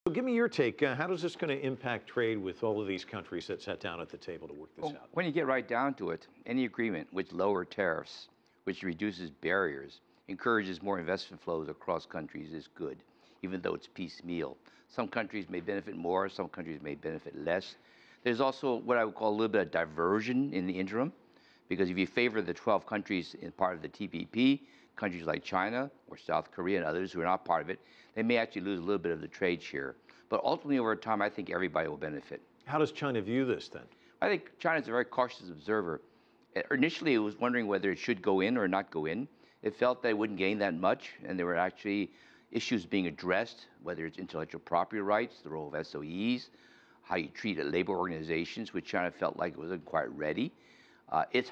So give me your take. How is this going to impact trade with all of these countries that sat down at the table to work this out? When you get right down to it, any agreement with lower tariffs, which reduces barriers, encourages more investment flows across countries is good, even though it's piecemeal. Some countries may benefit more, some countries may benefit less. There's also what I would call a little bit of diversion in the interim, because if you favor the 12 countries in part of the TPP, countries like China or South Korea and others who are not part of it, they may actually lose a little bit of the trade share. But ultimately, over time, I think everybody will benefit. How does China view this then? I think China's a very cautious observer. Initially, it was wondering whether it should go in or not go in. It felt that it wouldn't gain that much, and there were actually issues being addressed, whether it's intellectual property rights, the role of SOEs, how you treat labor organizations, which China felt like it wasn't quite ready.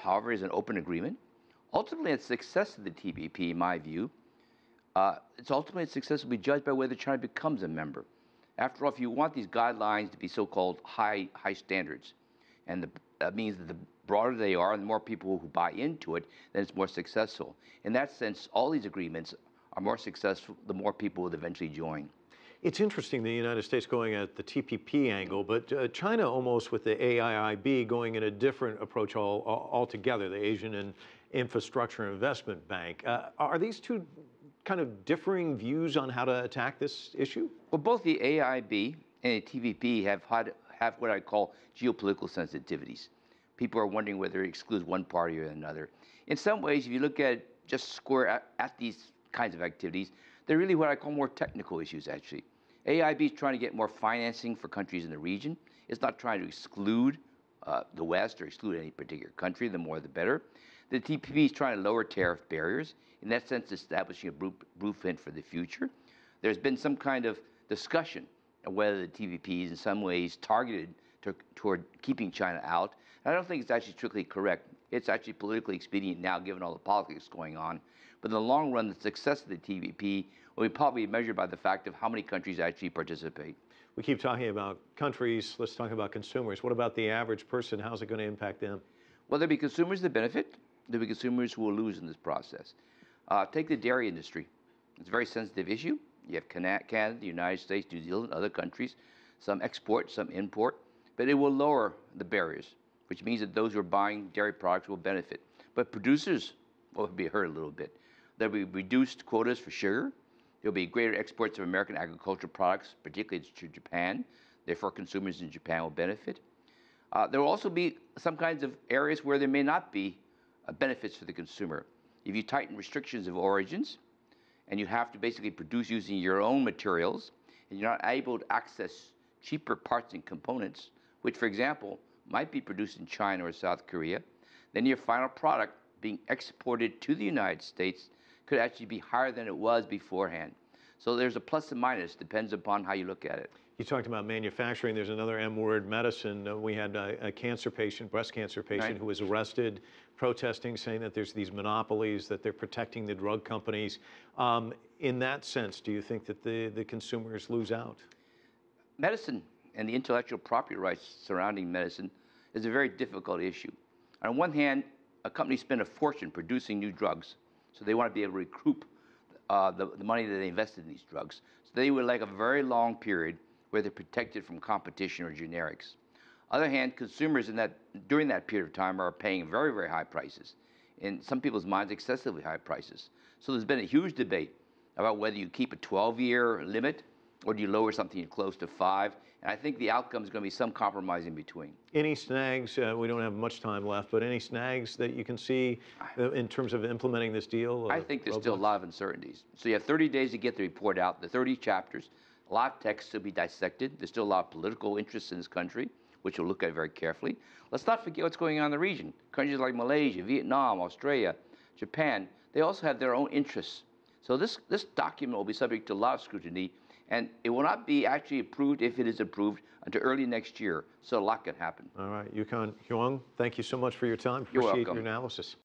However, is an open agreement. Ultimately, its success of the TPP, in my view, its ultimate success will be judged by whether China becomes a member. After all, if you want these guidelines to be so-called high standards, and that means that the broader they are, and the more people who buy into it, then it's more successful. In that sense, all these agreements are more successful the more people would eventually join. It's interesting the United States going at the TPP angle, but China almost with the AIIB going in a different approach altogether, the Asian Infrastructure Investment Bank. Are these two kind of differing views on how to attack this issue? Well, both the AIIB and the TPP have what I call geopolitical sensitivities. People are wondering whether it excludes one party or another. In some ways, if you look at just square at these kinds of activities, they're really what I call more technical issues, actually. AIIB is trying to get more financing for countries in the region. It's not trying to exclude the West or exclude any particular country. The more, the better. The TPP is trying to lower tariff barriers, in that sense establishing a blueprint for the future. There's been some kind of discussion of whether the TPP is in some ways targeted toward keeping China out. And I don't think it's actually strictly correct. It's actually politically expedient now, given all the politics going on. But in the long run, the success of the TPP will be probably measured by the fact of how many countries actually participate. We keep talking about countries. Let's talk about consumers. What about the average person? How's it going to impact them? Well, there'll be consumers that benefit. There'll be consumers who will lose in this process. Take the dairy industry. It's a very sensitive issue. You have Canada, the United States, New Zealand, other countries. Some export, some import. But it will lower the barriers, which means that those who are buying dairy products will benefit. But producers will be hurt a little bit. There'll be reduced quotas for sugar. There'll be greater exports of American agricultural products, particularly to Japan. Therefore, consumers in Japan will benefit. There will also be some kinds of areas where there may not be benefits for the consumer. If you tighten restrictions of origins, and you have to basically produce using your own materials, and you're not able to access cheaper parts and components, which, for example, might be produced in China or South Korea, then your final product being exported to the United States could actually be higher than it was beforehand. So there's a plus and minus, depends upon how you look at it. You talked about manufacturing. There's another M word, medicine. We had a cancer patient, breast cancer patient, Right, who was arrested protesting, saying that there's these monopolies, that they're protecting the drug companies. In that sense, do you think that the consumers lose out? Medicine and the intellectual property rights surrounding medicine is a very difficult issue. On one hand, a company spent a fortune producing new drugs, so they want to be able to recoup the money that they invested in these drugs. So they would like a very long period where they're protected from competition or generics. On the other hand, consumers during that period of time are paying very, very high prices. In some people's minds, excessively high prices. So there's been a huge debate about whether you keep a 12-year limit or do you lower something close to 5. And I think the outcome is going to be some compromise in between. Any snags, we don't have much time left, but any snags that you can see in terms of implementing this deal? I think there's still a lot of uncertainties. So you have 30 days to get the report out, the 30 chapters, a lot of text to be dissected. There's still a lot of political interest in this country, which we'll look at very carefully. Let's not forget what's going on in the region. Countries like Malaysia, Vietnam, Australia, Japan, they also have their own interests. So this document will be subject to a lot of scrutiny, and it will not be actually approved, if it is approved, until early next year. So a lot can happen. All right, Yukon Huang, thank you so much for your time. You're Appreciate welcome. your analysis.